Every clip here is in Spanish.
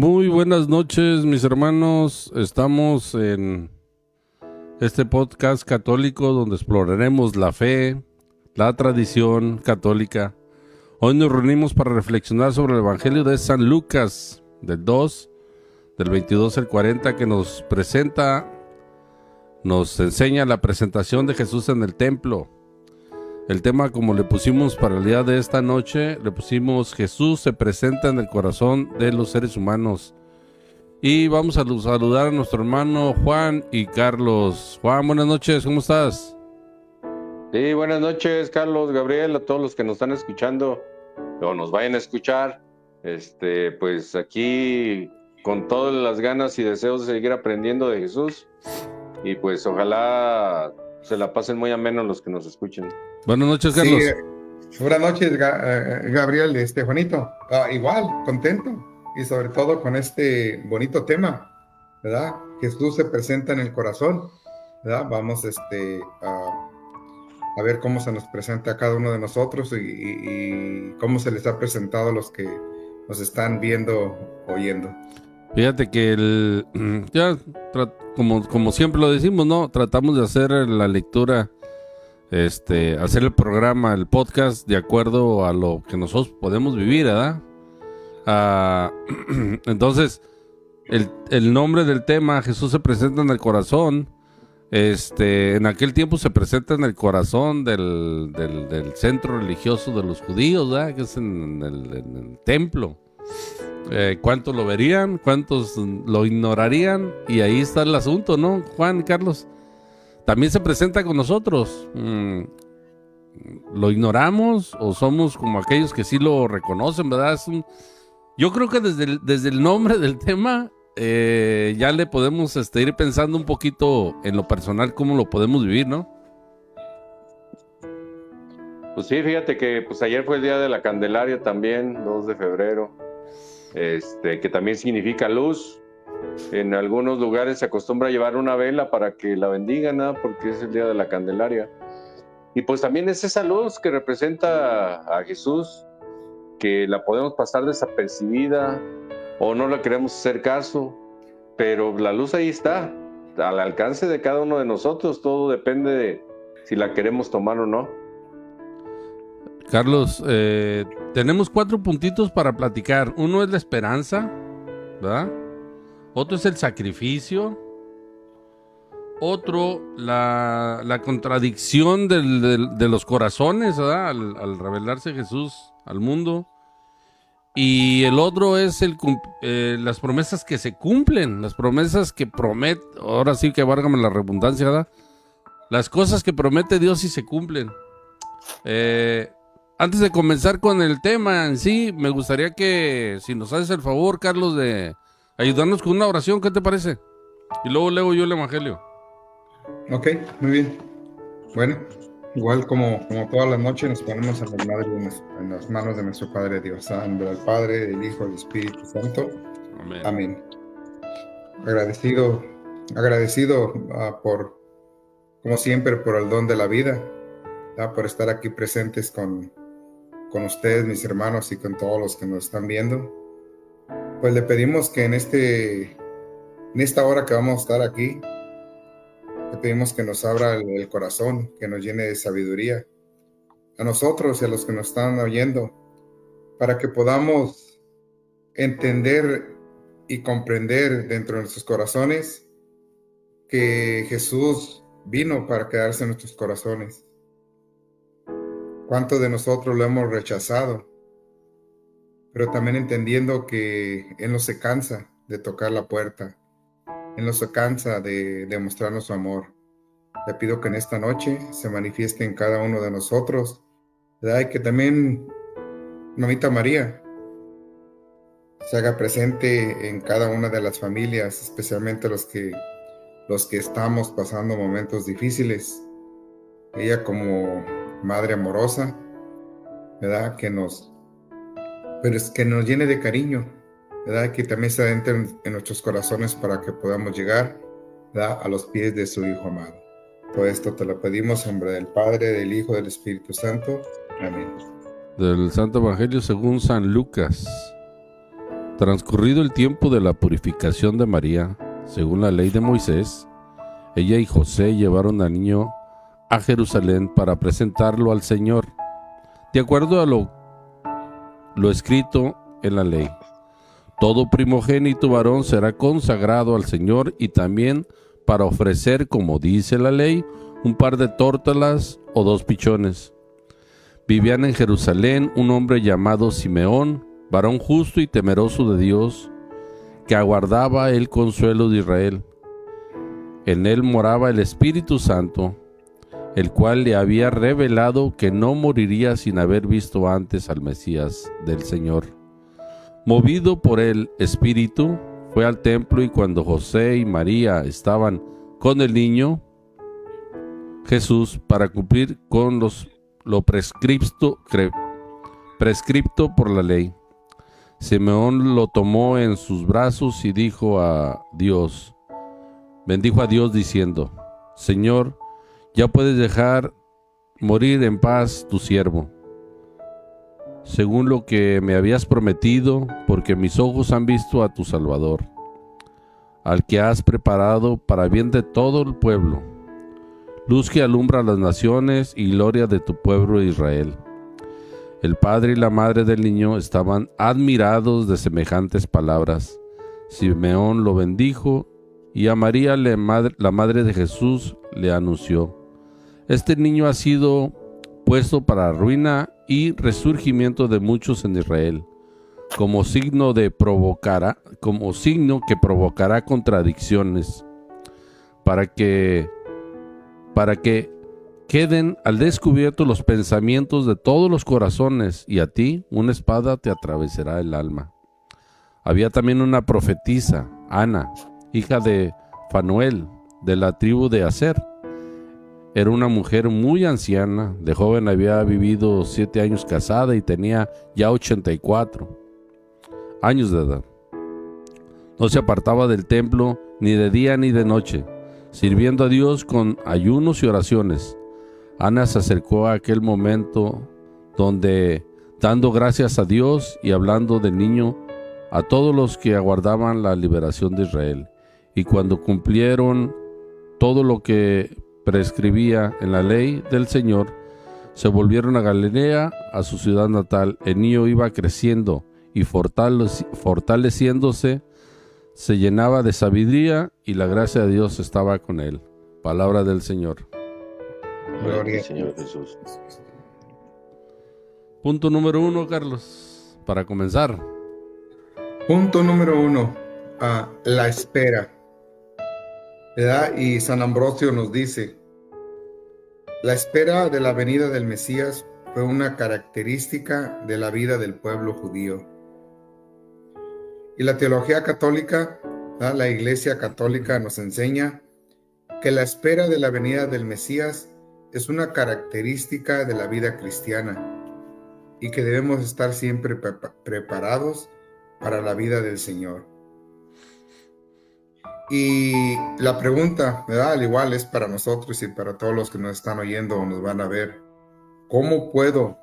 Muy buenas noches, mis hermanos. Estamos en este podcast católico donde exploraremos la fe, la tradición católica. Hoy nos reunimos para reflexionar sobre el Evangelio de San Lucas, del 22 al 40, que nos enseña la presentación de Jesús en el templo. El tema, como le pusimos para el día de esta noche, le pusimos Jesús se presenta en el corazón de los seres humanos. Y vamos a saludar a nuestro hermano Juan y Carlos. Juan, buenas noches, ¿cómo estás? Sí, buenas noches, Carlos, Gabriel, a todos los que nos están escuchando o nos vayan a escuchar. Pues aquí con todas las ganas y deseos de seguir aprendiendo de Jesús. Y pues ojalá se la pasen muy ameno los que nos escuchen. Buenas noches, Carlos. Sí, buenas noches, Gabriel, Juanito. Igual, contento. Y sobre todo con este bonito tema, ¿verdad? Jesús se presenta en el corazón, ¿verdad? Vamos a ver cómo se nos presenta a cada uno de nosotros y cómo se les ha presentado a los que nos están viendo, oyendo. Fíjate que como siempre lo decimos, ¿no? Tratamos de hacer la lectura, hacer el programa, el podcast, de acuerdo a lo que nosotros podemos vivir, ¿verdad? Entonces, el nombre del tema, Jesús se presenta en el corazón. En aquel tiempo se presenta en el corazón del centro religioso de los judíos, ¿verdad? Que es en el templo. ¿Cuántos lo verían? ¿Cuántos lo ignorarían? Y ahí está el asunto, ¿no, Juan y Carlos? También se presenta con nosotros. ¿Lo ignoramos o somos como aquellos que sí lo reconocen, verdad? Yo creo que desde el nombre del tema ya le podemos ir pensando un poquito en lo personal, cómo lo podemos vivir, ¿no? Pues sí, fíjate que pues ayer fue el día de la Candelaria también, 2 de febrero, que también significa luz. En algunos lugares se acostumbra a llevar una vela para que la bendigan, ¿no? Porque es el día de la Candelaria. Y pues también es esa luz que representa a Jesús, que la podemos pasar desapercibida o no la queremos hacer caso, pero la luz ahí está, al alcance de cada uno de nosotros. Todo depende de si la queremos tomar o no. Carlos, tenemos 4 puntitos para platicar. Uno es la esperanza, ¿verdad? Otro es el sacrificio. Otro, la contradicción de los corazones, ¿verdad? Al revelarse Jesús al mundo. Y el otro es las promesas que se cumplen, las promesas que promete, ahora sí que válgame la redundancia, ¿verdad? Las cosas que promete Dios y se cumplen. Antes de comenzar con el tema en sí, me gustaría que, si nos haces el favor, Carlos, de ayudarnos con una oración, ¿qué te parece? Y luego leo yo el Evangelio. Ok, muy bien. Bueno, igual como todas las noches nos ponemos en las manos de nuestro Padre Dios, en nombre del Padre, del Hijo y del Espíritu Santo. Amén. Amén. Agradecido por, como siempre, por el don de la vida, por estar aquí presentes con ustedes, mis hermanos, y con todos los que nos están viendo. Pues le pedimos que en esta hora que vamos a estar aquí, le pedimos que nos abra el corazón, que nos llene de sabiduría, a nosotros y a los que nos están oyendo, para que podamos entender y comprender dentro de nuestros corazones que Jesús vino para quedarse en nuestros corazones. ¿Cuántos de nosotros lo hemos rechazado? Pero también entendiendo que Él no se cansa de tocar la puerta. Él no se cansa de demostrarnos su amor. Le pido que en esta noche se manifieste en cada uno de nosotros, ¿verdad? Y que también Mamita María se haga presente en cada una de las familias, especialmente los que estamos pasando momentos difíciles. Ella como madre amorosa, ¿verdad? Que nos llene de cariño, ¿verdad? Que también se adentre en nuestros corazones para que podamos llegar, ¿verdad?, a los pies de su Hijo amado. Todo esto te lo pedimos en nombre del Padre, del Hijo y del Espíritu Santo. Amén. Del Santo Evangelio según San Lucas. Transcurrido el tiempo de la purificación de María, según la ley de Moisés, ella y José llevaron al niño a Jerusalén para presentarlo al Señor, de acuerdo a lo escrito en la ley. Todo primogénito varón será consagrado al Señor, y también para ofrecer, como dice la ley, un par de tórtolas o 2 pichones. Vivían en Jerusalén un hombre llamado Simeón, varón justo y temeroso de Dios, que aguardaba el consuelo de Israel. En él moraba el Espíritu Santo, el cual le había revelado que no moriría sin haber visto antes al Mesías del Señor. Movido por el Espíritu, fue al templo, y cuando José y María estaban con el niño Jesús, para cumplir con lo prescripto por la ley, Simeón lo tomó en sus brazos y bendijo a Dios diciendo: Señor, ya puedes dejar morir en paz tu siervo, según lo que me habías prometido, porque mis ojos han visto a tu Salvador, al que has preparado para bien de todo el pueblo, luz que alumbra a las naciones y gloria de tu pueblo Israel. El padre y la madre del niño estaban admirados de semejantes palabras. Simeón lo bendijo, y a María, la madre de Jesús, le anunció: Este niño ha sido puesto para ruina y resurgimiento de muchos en Israel, como signo que provocará contradicciones, para que queden al descubierto los pensamientos de todos los corazones, y a ti una espada te atravesará el alma. Había también una profetisa, Ana, hija de Fanuel, de la tribu de Aser. Era una mujer muy anciana, de joven había vivido 7 años casada y tenía ya 84 años de edad. No se apartaba del templo ni de día ni de noche, sirviendo a Dios con ayunos y oraciones. Ana se acercó a aquel momento donde, dando gracias a Dios y hablando del niño a todos los que aguardaban la liberación de Israel, y cuando cumplieron todo lo que prescribía en la ley del Señor, se volvieron a Galilea, a su ciudad natal. El niño iba creciendo y fortaleciéndose, se llenaba de sabiduría, y la gracia de Dios estaba con él. Palabra del Señor. Gloria al Señor Jesús. Punto número 1, Carlos, para comenzar. Punto número 1, la espera. ¿Verdad? Y San Ambrosio nos dice: la espera de la venida del Mesías fue una característica de la vida del pueblo judío. Y la teología católica, ¿verdad? La Iglesia católica nos enseña que la espera de la venida del Mesías es una característica de la vida cristiana, y que debemos estar siempre preparados para la vida del Señor. Y la pregunta, ¿verdad?, al igual es para nosotros y para todos los que nos están oyendo o nos van a ver: ¿cómo puedo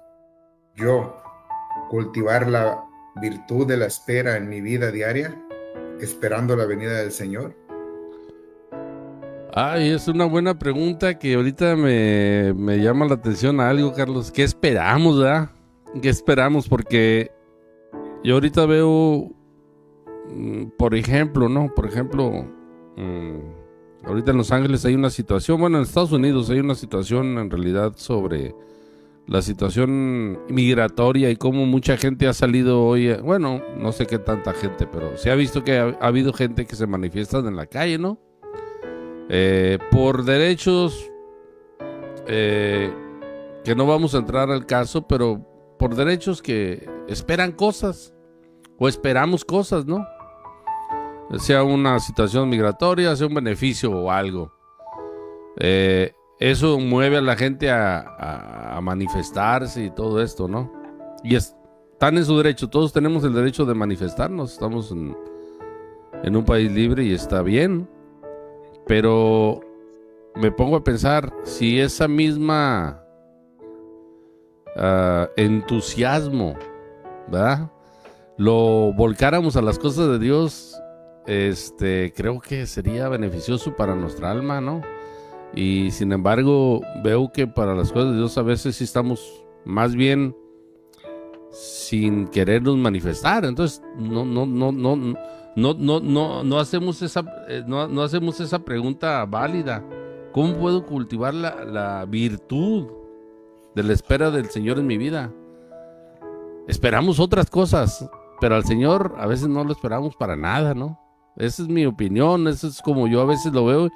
yo cultivar la virtud de la espera en mi vida diaria, esperando la venida del Señor? Ay, es una buena pregunta que ahorita me llama la atención a algo, Carlos. ¿Qué esperamos, verdad? ¿Qué esperamos? Porque yo ahorita veo, por ejemplo, ahorita en Los Ángeles hay una situación, bueno, en Estados Unidos hay una situación en realidad sobre la situación migratoria y cómo mucha gente ha salido hoy, bueno, no sé qué tanta gente, pero se ha visto que ha habido gente que se manifiesta en la calle, ¿no? Por derechos, que no vamos a entrar al caso, pero por derechos que esperan cosas, o esperamos cosas, ¿no? Sea una situación migratoria, sea un beneficio o algo. Eso mueve a la gente a manifestarse y todo esto, ¿no? Y están en su derecho, todos tenemos el derecho de manifestarnos, estamos en un país libre y está bien. Pero me pongo a pensar, si esa misma entusiasmo, ¿verdad?, lo volcáramos a las cosas de Dios, creo que sería beneficioso para nuestra alma, ¿no? Y sin embargo, veo que para las cosas de Dios a veces sí estamos más bien sin querernos manifestar. Entonces, no hacemos esa pregunta válida. ¿Cómo puedo cultivar la virtud de la espera del Señor en mi vida? Esperamos otras cosas, pero al Señor a veces no lo esperamos para nada, ¿no? Esa es mi opinión, eso es como yo a veces lo veo.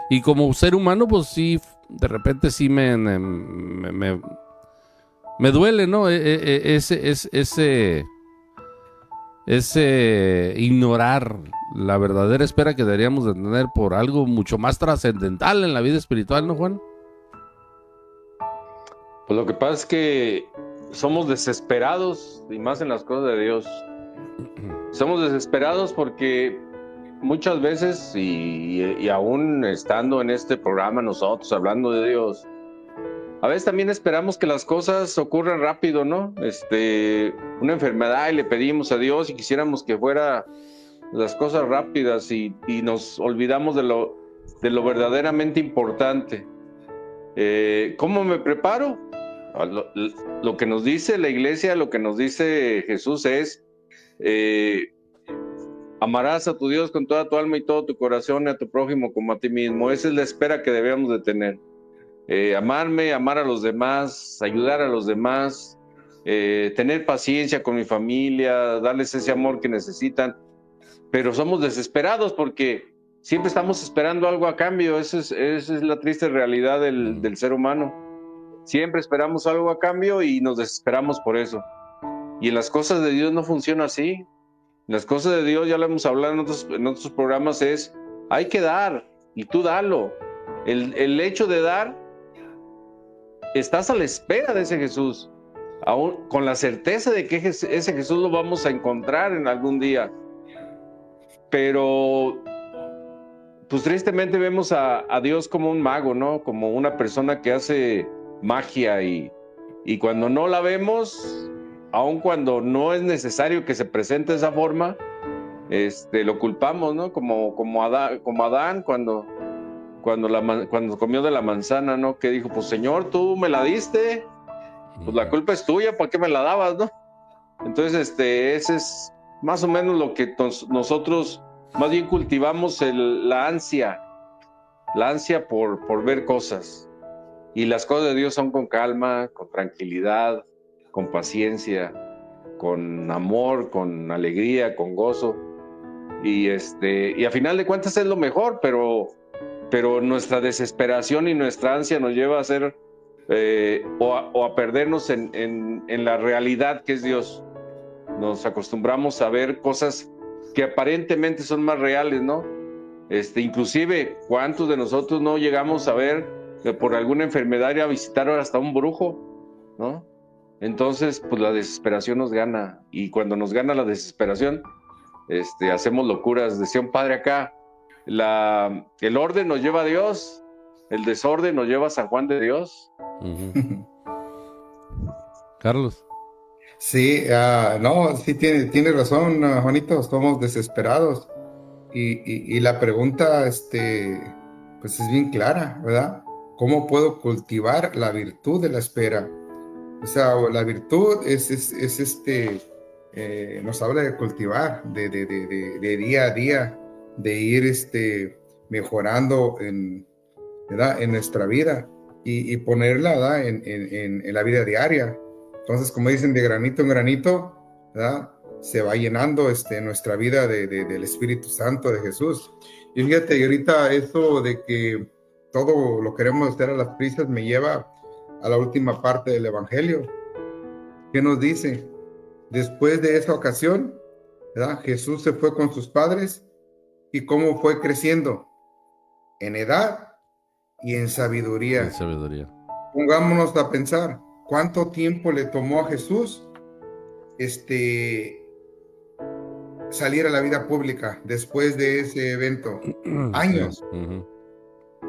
Y como ser humano, pues sí, de repente sí me duele, ¿no? Ese ignorar la verdadera espera que deberíamos de tener por algo mucho más trascendental en la vida espiritual, ¿no, Juan? Pues lo que pasa es que somos desesperados, y más en las cosas de Dios. Somos desesperados porque muchas veces, y aún estando en este programa nosotros hablando de Dios, a veces también esperamos que las cosas ocurran rápido, ¿no? Una enfermedad y le pedimos a Dios y quisiéramos que fuera las cosas rápidas y nos olvidamos de lo verdaderamente importante. ¿Cómo me preparo? Lo que nos dice la iglesia, lo que nos dice Jesús es: amarás a tu Dios con toda tu alma y todo tu corazón, y a tu prójimo como a ti mismo. Esa es la espera que debemos de tener. Amar a los demás, ayudar a los demás, tener paciencia con mi familia, darles ese amor que necesitan. Pero somos desesperados porque siempre estamos esperando algo a cambio. Esa es la triste realidad del ser humano. Siempre esperamos algo a cambio y nos desesperamos por eso. Y en las cosas de Dios no funciona así. En las cosas de Dios, ya lo hemos hablado en otros programas, hay que dar y tú dalo. El hecho de dar, estás a la espera de ese Jesús, aún con la certeza de que ese Jesús lo vamos a encontrar en algún día. Pero pues tristemente vemos a Dios como un mago, ¿no? Como una persona que hace magia y cuando no la vemos, aun cuando no es necesario que se presente de esa forma, lo culpamos, ¿no? Como Adán cuando comió de la manzana, ¿no? Que dijo, pues Señor, tú me la diste, pues la culpa es tuya, ¿por qué me la dabas, no? Entonces, ese es más o menos lo que nosotros más bien cultivamos, la ansia por ver cosas. Y las cosas de Dios son con calma, con tranquilidad, con paciencia, con amor, con alegría, con gozo. Y a final de cuentas es lo mejor, pero nuestra desesperación y nuestra ansia nos lleva a hacer o a perdernos en la realidad que es Dios. Nos acostumbramos a ver cosas que aparentemente son más reales, ¿no? Inclusive, ¿cuántos de nosotros no llegamos a ver por alguna enfermedad ir a visitar hasta un brujo, ¿no? Entonces, pues la desesperación nos gana, y cuando nos gana la desesperación, hacemos locuras. Decía un padre acá, el orden nos lleva a Dios, el desorden nos lleva a San Juan de Dios. Uh-huh. Carlos. Sí, no, sí tiene razón, Juanito, somos desesperados y la pregunta, pues es bien clara, ¿verdad? ¿Cómo puedo cultivar la virtud de la espera? O sea, la virtud nos habla de cultivar, de día a día, de ir mejorando ¿verdad? En nuestra vida y ponerla, ¿verdad? En la vida diaria. Entonces, como dicen, de granito en granito, ¿verdad? Se va llenando nuestra vida del Espíritu Santo de Jesús. Y fíjate, y ahorita eso de que todo lo queremos hacer a las prisas me lleva a la última parte del Evangelio. ¿Qué nos dice? Después de esa ocasión, ¿verdad? Jesús se fue con sus padres, y cómo fue creciendo en edad y en sabiduría. Pongámonos a pensar, ¿cuánto tiempo le tomó a Jesús salir a la vida pública después de ese evento? Años. Uh-huh.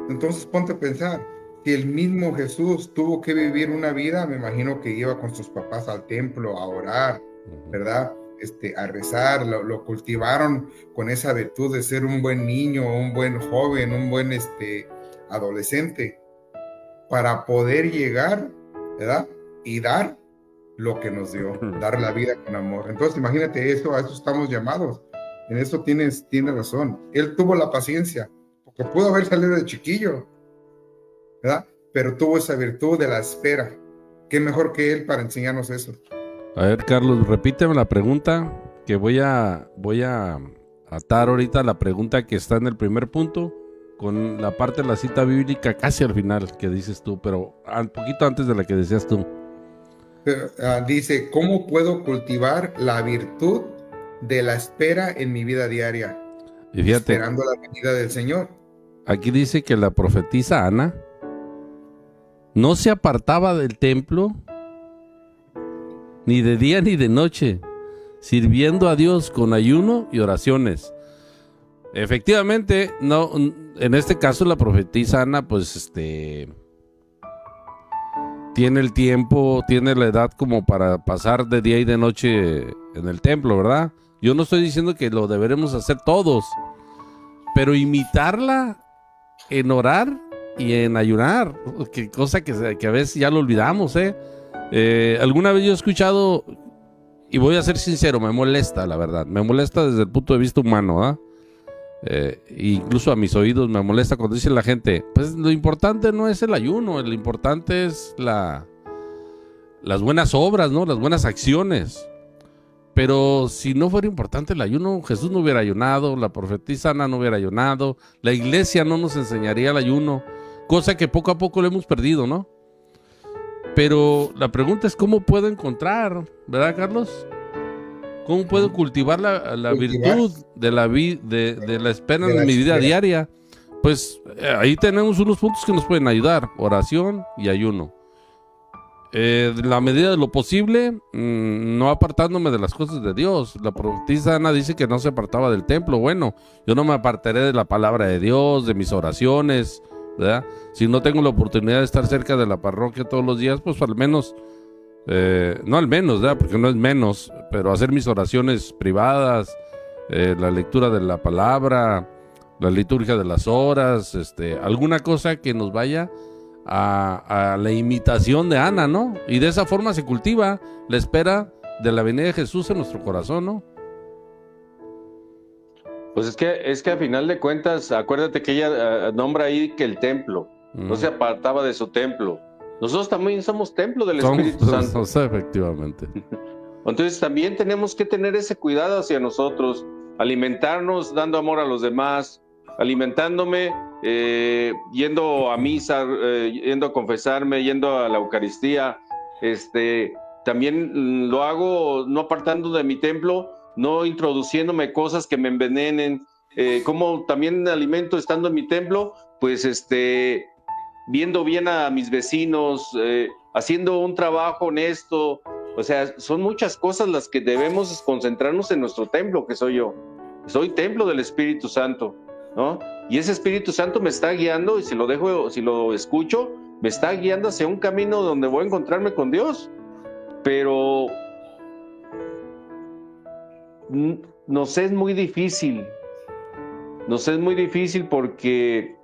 Entonces ponte a pensar, si el mismo Jesús tuvo que vivir una vida, me imagino que iba con sus papás al templo a orar, ¿verdad? a rezar, lo cultivaron con esa virtud de ser un buen niño, un buen joven, un buen adolescente, para poder llegar, ¿verdad? Y dar lo que nos dio, dar la vida con amor. Entonces, imagínate eso, a eso estamos llamados. En eso tienes razón. Él tuvo la paciencia, porque pudo haber salido de chiquillo, ¿verdad? Pero tuvo esa virtud de la espera. ¿Qué mejor que él para enseñarnos eso? A ver, Carlos, repíteme la pregunta, que voy a atar ahorita la pregunta que está en el primer punto con la parte de la cita bíblica casi al final que dices tú, pero un poquito antes de la que decías tú. Dice, ¿cómo puedo cultivar la virtud de la espera en mi vida diaria? Y fíjate, esperando la venida del Señor. Aquí dice que la profetisa Ana no se apartaba del templo ni de día ni de noche, sirviendo a Dios con ayuno y oraciones. Efectivamente, no, en este caso la profetisa Ana, pues tiene el tiempo, tiene la edad como para pasar de día y de noche en el templo, ¿verdad? Yo no estoy diciendo que lo deberemos hacer todos, pero imitarla en orar y en ayunar, que cosa que a veces ya lo olvidamos, alguna vez yo he escuchado, y voy a ser sincero, me molesta, la verdad, me molesta desde el punto de vista humano, ¿ah? Incluso a mis oídos me molesta cuando dice la gente, pues lo importante no es el ayuno, lo importante es las buenas obras, ¿no? Las buenas acciones. Pero si no fuera importante el ayuno, Jesús no hubiera ayunado, la profetisa Ana no hubiera ayunado, la iglesia no nos enseñaría el ayuno, cosa que poco a poco lo hemos perdido, ¿no? Pero la pregunta es cómo puedo encontrar, ¿verdad, Carlos? ¿Cómo puedo cultivar la virtud de la espera en mi vida diaria? Pues ahí tenemos unos puntos que nos pueden ayudar: oración y ayuno. En la medida de lo posible, no apartándome de las cosas de Dios. La profetisa Ana dice que no se apartaba del templo. Bueno, yo no me apartaré de la palabra de Dios, de mis oraciones, ¿verdad? Si no tengo la oportunidad de estar cerca de la parroquia todos los días, pues al menos... no al menos, ¿verdad? Porque no es menos, pero hacer mis oraciones privadas, la lectura de la palabra, la liturgia de las horas, alguna cosa que nos vaya a la imitación de Ana, ¿no? Y de esa forma se cultiva la espera de la venida de Jesús en nuestro corazón, ¿no? Pues es que a final de cuentas, acuérdate que ella nombra ahí que el templo no se apartaba de su templo. Nosotros también somos templo del Espíritu Santo. Efectivamente. Entonces también tenemos que tener ese cuidado hacia nosotros, alimentarnos dando amor a los demás, alimentándome, yendo a misa, yendo a confesarme, yendo a la Eucaristía. También lo hago no apartando de mi templo, no introduciéndome cosas que me envenenen. Como también alimento estando en mi templo, pues viendo bien a mis vecinos, haciendo un trabajo honesto. O sea, son muchas cosas las que debemos concentrarnos en nuestro templo, que soy yo. Soy templo del Espíritu Santo, ¿no? Y ese Espíritu Santo me está guiando, y si lo escucho, me está guiando hacia un camino donde voy a encontrarme con Dios. Pero nos es muy difícil. Nos es muy difícil porque...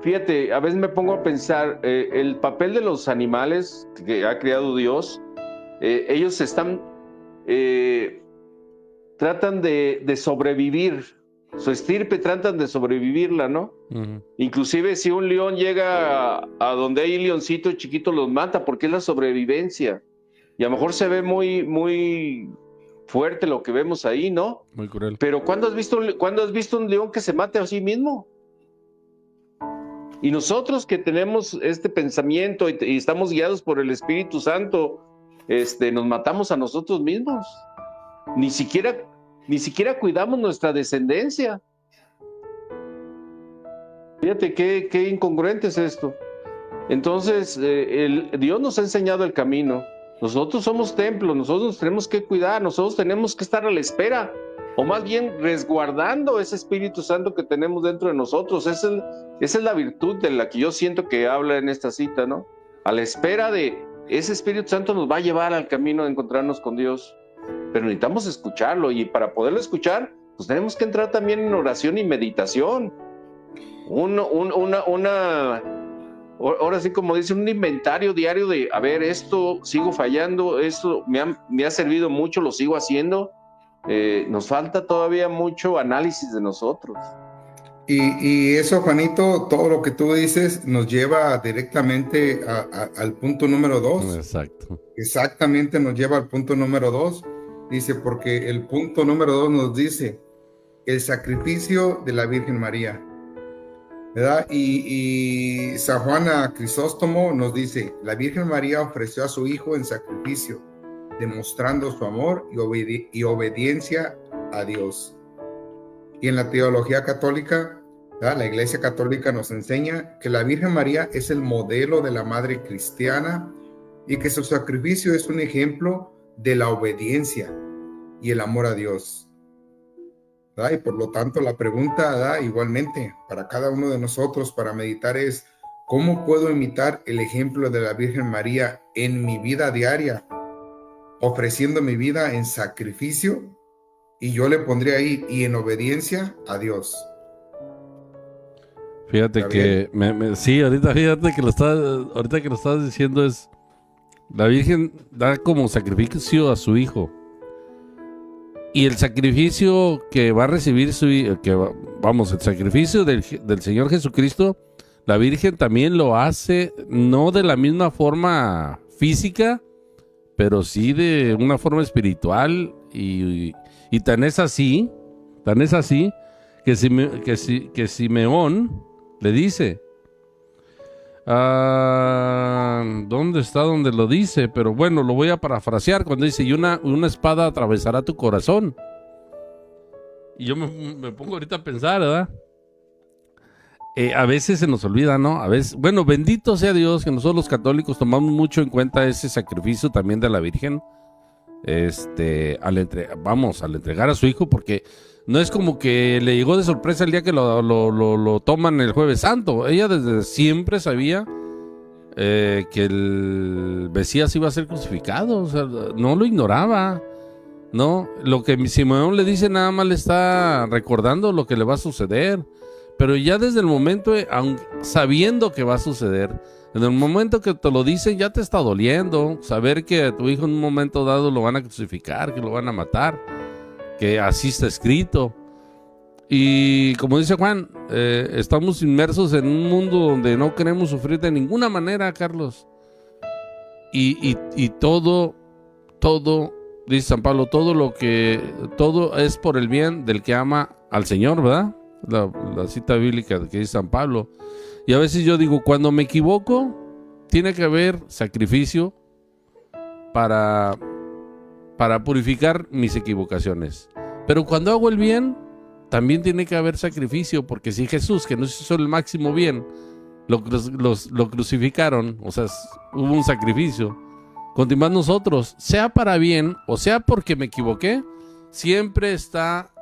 Fíjate, a veces me pongo a pensar, el papel de los animales que ha creado Dios, ellos tratan de sobrevivir, su estirpe tratan de sobrevivirla, ¿no? Uh-huh. Inclusive si un león llega a donde hay leoncitos chiquitos, los mata porque es la sobrevivencia. Y a lo mejor se ve muy, muy fuerte lo que vemos ahí, ¿no? Muy cruel. Pero ¿cuándo has visto un león que se mate a sí mismo? Y nosotros que tenemos este pensamiento y estamos guiados por el Espíritu Santo, nos matamos a nosotros mismos. Ni siquiera cuidamos nuestra descendencia. Fíjate qué incongruente es esto. Entonces, Dios nos ha enseñado el camino. Nosotros somos templo, nosotros nos tenemos que cuidar, nosotros tenemos que estar a la espera, o más bien resguardando ese Espíritu Santo que tenemos dentro de nosotros. Esa es la virtud de la que yo siento que habla en esta cita, ¿no? A la espera de ese Espíritu Santo nos va a llevar al camino de encontrarnos con Dios, pero necesitamos escucharlo, y para poderlo escuchar, pues tenemos que entrar también en oración y meditación. Ahora sí, como dice, un inventario diario de, a ver, esto sigo fallando, esto me ha servido mucho, lo sigo haciendo. Nos falta todavía mucho análisis de nosotros. Y eso, Juanito, todo lo que tú dices nos lleva directamente al punto número 2. Exacto. Exactamente, nos lleva al punto número 2. Dice, porque el punto número 2 nos dice el sacrificio de la Virgen María, ¿verdad? Y San Juan Crisóstomo nos dice, la Virgen María ofreció a su hijo en sacrificio, demostrando su amor y obediencia a Dios. Y en la teología católica, ¿verdad? La Iglesia Católica nos enseña que la Virgen María es el modelo de la madre cristiana y que su sacrificio es un ejemplo de la obediencia y el amor a Dios, ¿verdad? Y por lo tanto la pregunta, ¿verdad?, igualmente para cada uno de nosotros para meditar es, ¿cómo puedo imitar el ejemplo de la Virgen María en mi vida diaria, ofreciendo mi vida en sacrificio? Y yo le pondría ahí, y en obediencia a Dios. Fíjate que, sí, ahorita que lo estás diciendo es, la Virgen da como sacrificio a su hijo. Y el sacrificio que va a recibir el sacrificio del Señor Jesucristo, la Virgen también lo hace, no de la misma forma física, pero sí de una forma espiritual, y tan es así que Simeón le dice, ¿dónde está donde lo dice? Pero bueno, lo voy a parafrasear cuando dice, y una espada atravesará tu corazón. Y yo me pongo ahorita a pensar, ¿verdad? A veces se nos olvida, ¿no? A veces, bueno, bendito sea Dios que nosotros los católicos tomamos mucho en cuenta ese sacrificio también de la Virgen, al entregar a su hijo, porque no es como que le llegó de sorpresa el día que lo toman el Jueves Santo. Ella desde siempre sabía que el Mesías iba a ser crucificado, o sea, no lo ignoraba, ¿no? Lo que Simeón le dice nada más le está recordando lo que le va a suceder, pero ya desde el momento, sabiendo que va a suceder, en el momento que te lo dicen ya te está doliendo, saber que a tu hijo en un momento dado lo van a crucificar, que lo van a matar, que así está escrito. Y como dice Juan, estamos inmersos en un mundo donde no queremos sufrir de ninguna manera, Carlos. Y todo, dice San Pablo, todo es por el bien del que ama al Señor, ¿verdad? La cita bíblica que dice San Pablo. Y a veces yo digo, cuando me equivoco, tiene que haber sacrificio para purificar mis equivocaciones. Pero cuando hago el bien, también tiene que haber sacrificio, porque si Jesús, que nos hizo el máximo bien, lo crucificaron, o sea, hubo un sacrificio, continuamos nosotros, sea para bien o sea porque me equivoqué, siempre está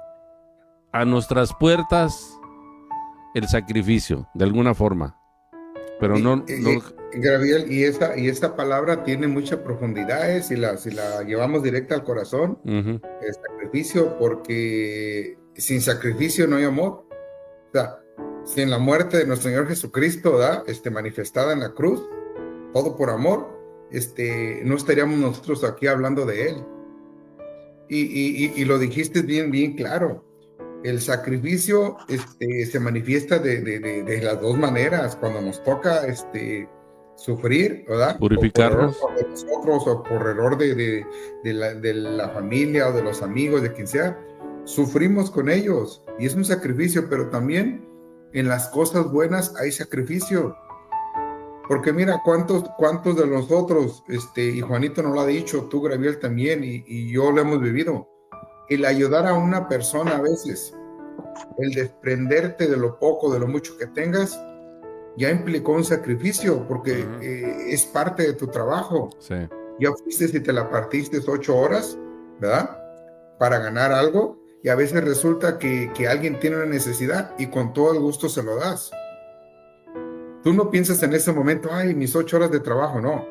a nuestras puertas el sacrificio, de alguna forma. Pero Gabriel, y esta palabra tiene mucha profundidad, si la llevamos directa al corazón, el sacrificio, porque sin sacrificio no hay amor. O sea, sin la muerte de nuestro Señor Jesucristo, ¿verdad? Manifestada en la cruz, todo por amor, no estaríamos nosotros aquí hablando de Él. Y lo dijiste bien, bien claro. El sacrificio se manifiesta de las dos maneras. Cuando nos toca sufrir, ¿verdad? Purificarnos. O por error de nosotros, o por error de la familia o de los amigos, de quien sea, sufrimos con ellos. Y es un sacrificio, pero también en las cosas buenas hay sacrificio. Porque mira, ¿cuántos de nosotros, y Juanito nos lo ha dicho, tú, Gabriel, también, y yo lo hemos vivido? El ayudar a una persona a veces, el desprenderte de lo poco, de lo mucho que tengas, ya implicó un sacrificio, porque es parte de tu trabajo. Sí. Ya fuiste y te la partiste 8 horas, ¿verdad? Para ganar algo, y a veces resulta que alguien tiene una necesidad y con todo el gusto se lo das. Tú no piensas en ese momento, ay, mis 8 horas de trabajo, no.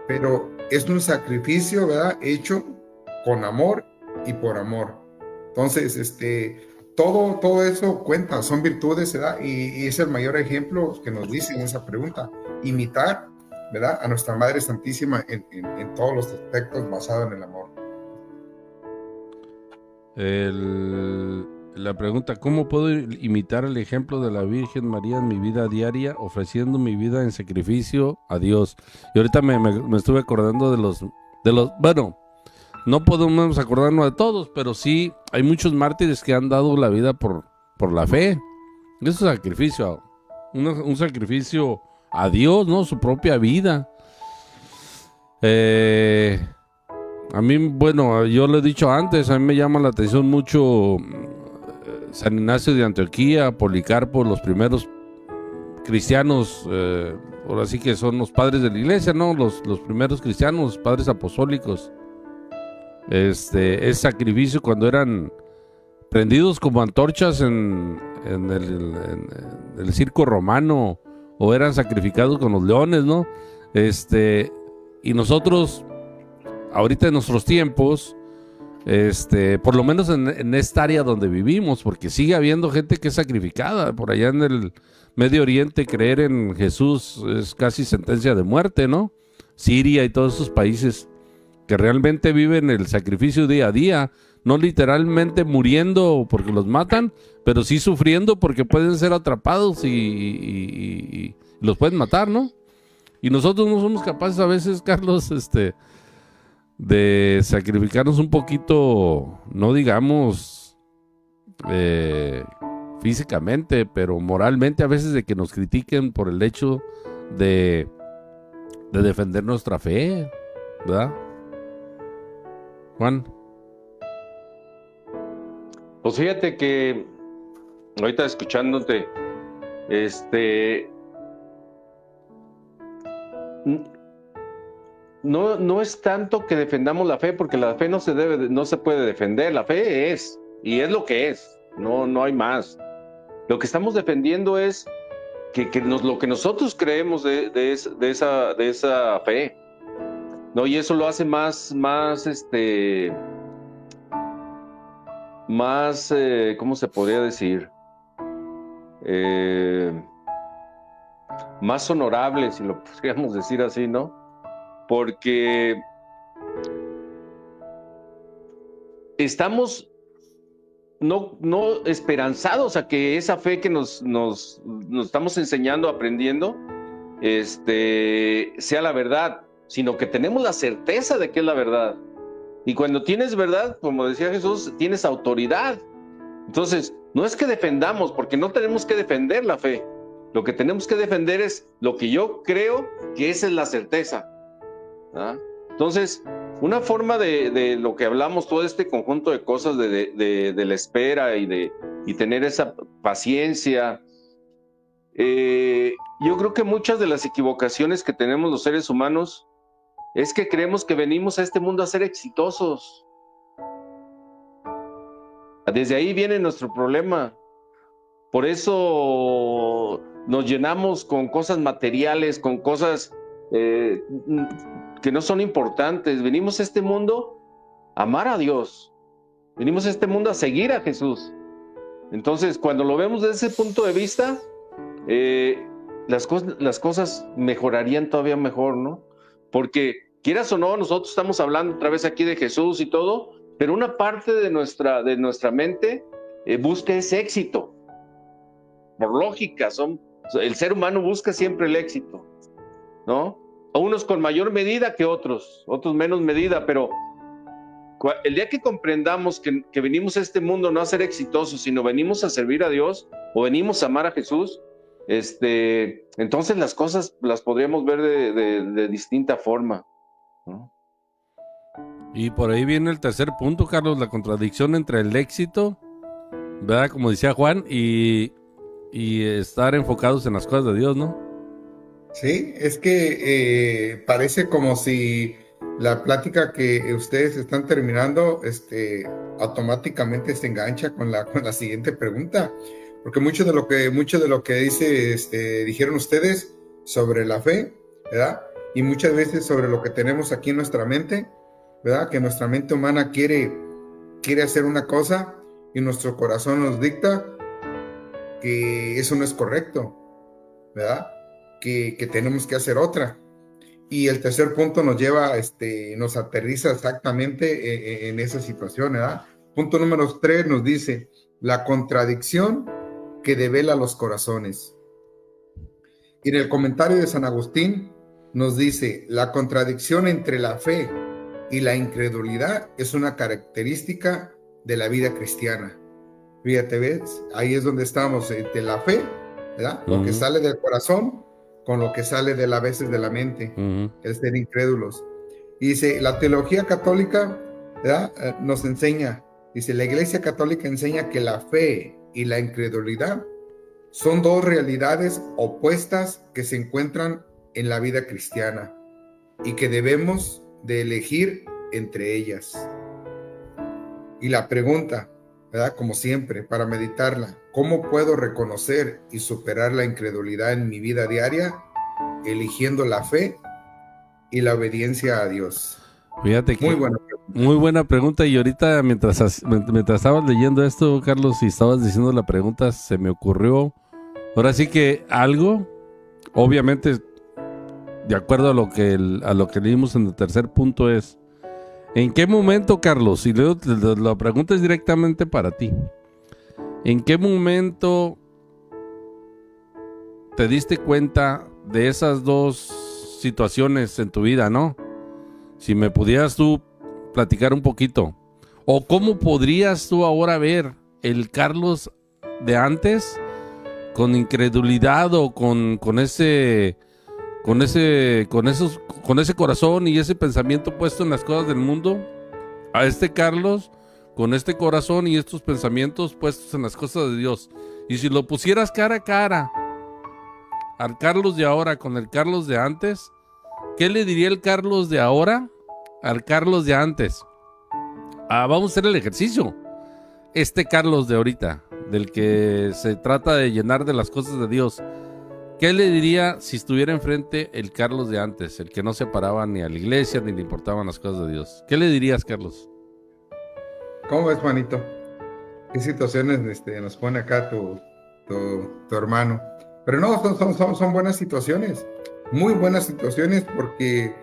pero es un sacrificio, ¿verdad? Hecho con amor y por amor. Entonces, todo eso cuenta, son virtudes, ¿verdad? Y es el mayor ejemplo que nos dice en esa pregunta, imitar, ¿verdad? A nuestra Madre Santísima en todos los aspectos basados en el amor. La pregunta, ¿cómo puedo imitar el ejemplo de la Virgen María en mi vida diaria, ofreciendo mi vida en sacrificio a Dios? Y ahorita me estuve acordando de los, bueno, no podemos acordarnos de todos, pero sí hay muchos mártires que han dado la vida por la fe. Es un sacrificio, un sacrificio a Dios, ¿no? Su propia vida. A mí, bueno, yo lo he dicho antes, a mí me llama la atención mucho San Ignacio de Antioquía, Policarpo, los primeros cristianos, ahora sí que son los padres de la iglesia, ¿no? Los primeros cristianos, padres apostólicos. Ese sacrificio cuando eran prendidos como antorchas en el circo romano, o eran sacrificados con los leones, ¿no? Y nosotros, ahorita en nuestros tiempos, por lo menos en esta área donde vivimos, porque sigue habiendo gente que es sacrificada. Por allá en el Medio Oriente, creer en Jesús es casi sentencia de muerte, ¿no? Siria y todos esos países que realmente viven el sacrificio día a día, no literalmente muriendo porque los matan, pero sí sufriendo porque pueden ser atrapados y los pueden matar, ¿no? Y nosotros no somos capaces a veces, Carlos, de sacrificarnos un poquito, no digamos físicamente, pero moralmente a veces, de que nos critiquen por el hecho de defender nuestra fe, ¿verdad? Juan. Pues fíjate que ahorita escuchándote, no es tanto que defendamos la fe, porque la fe no se puede defender. La fe es, y es lo que es, no hay más. Lo que estamos defendiendo es lo que nosotros creemos de esa fe, ¿no? Y eso lo hace más, ¿cómo se podría decir? Más honorable, si lo podríamos decir así, ¿no? Porque estamos no esperanzados a que esa fe que nos estamos enseñando, aprendiendo, sea la verdad, sino que tenemos la certeza de que es la verdad. Y cuando tienes verdad, como decía Jesús, tienes autoridad. Entonces, no es que defendamos, porque no tenemos que defender la fe. Lo que tenemos que defender es lo que yo creo que esa es la certeza, ¿ah? Entonces, una forma de lo que hablamos, todo este conjunto de cosas de la espera y tener esa paciencia, yo creo que muchas de las equivocaciones que tenemos los seres humanos es que creemos que venimos a este mundo a ser exitosos. Desde ahí viene nuestro problema. Por eso nos llenamos con cosas materiales, con cosas que no son importantes. Venimos a este mundo a amar a Dios. Venimos a este mundo a seguir a Jesús. Entonces, cuando lo vemos desde ese punto de vista, las cosas mejorarían todavía mejor, ¿no? Porque, quieras o no, nosotros estamos hablando otra vez aquí de Jesús y todo, pero una parte de nuestra mente busca ese éxito. Por lógica, el ser humano busca siempre el éxito, ¿no? A unos con mayor medida que otros menos medida, pero el día que comprendamos que venimos a este mundo no a ser exitosos, sino venimos a servir a Dios, o venimos a amar a Jesús, entonces las cosas las podríamos ver de distinta forma, ¿no? Y por ahí viene el tercer punto, Carlos, la contradicción entre el éxito, ¿verdad? Como decía Juan, y estar enfocados en las cosas de Dios, ¿no? Sí, es que parece como si la plática que ustedes están terminando, automáticamente se engancha con la siguiente pregunta, porque mucho de lo que dijeron ustedes sobre la fe, ¿verdad? y muchas veces sobre lo que tenemos aquí en nuestra mente, ¿verdad? Que nuestra mente humana quiere hacer una cosa y nuestro corazón nos dicta que eso no es correcto, ¿verdad? Que tenemos que hacer otra. Y el tercer punto nos lleva, nos aterriza exactamente en esa situación, ¿verdad? Punto número 3 nos dice, la contradicción que devela los corazones. Y en el comentario de San Agustín nos dice, la contradicción entre la fe y la incredulidad es una característica de la vida cristiana. Fíjate, ¿ves? Ahí es donde estamos, entre la fe, ¿verdad? Lo que sale del corazón con lo que sale a veces de la mente, el ser incrédulos. Y dice, la teología católica, ¿verdad? Nos enseña, dice, la Iglesia Católica enseña que la fe y la incredulidad son dos realidades opuestas que se encuentran en la vida cristiana y que debemos de elegir entre ellas. Y la pregunta, ¿verdad? Como siempre, para meditarla, ¿cómo puedo reconocer y superar la incredulidad en mi vida diaria? Eligiendo la fe y la obediencia a Dios. Fíjate que muy buena pregunta, y ahorita mientras estabas leyendo esto, Carlos, y estabas diciendo la pregunta, se me ocurrió, ahora sí que algo, obviamente, de acuerdo a lo que leímos en el tercer punto es, ¿en qué momento, Carlos? Y luego la pregunta es directamente para ti. ¿En qué momento te diste cuenta de esas dos situaciones en tu vida, no? Si me pudieras tú platicar un poquito. ¿O cómo podrías tú ahora ver el Carlos de antes con incredulidad o con ese corazón y ese pensamiento puesto en las cosas del mundo, a este Carlos con este corazón y estos pensamientos puestos en las cosas de Dios? Y si lo pusieras cara a cara al Carlos de ahora con el Carlos de antes, ¿qué le diría el Carlos de ahora al Carlos de antes? Vamos a hacer el ejercicio. Este Carlos de ahorita, del que se trata de llenar de las cosas de Dios, ¿qué le diría si estuviera enfrente el Carlos de antes, el que no se paraba ni a la iglesia ni le importaban las cosas de Dios? ¿Qué le dirías, Carlos? ¿Cómo ves, Juanito? ¿Qué situaciones nos pone acá tu hermano? Pero no, son buenas situaciones, muy buenas situaciones, porque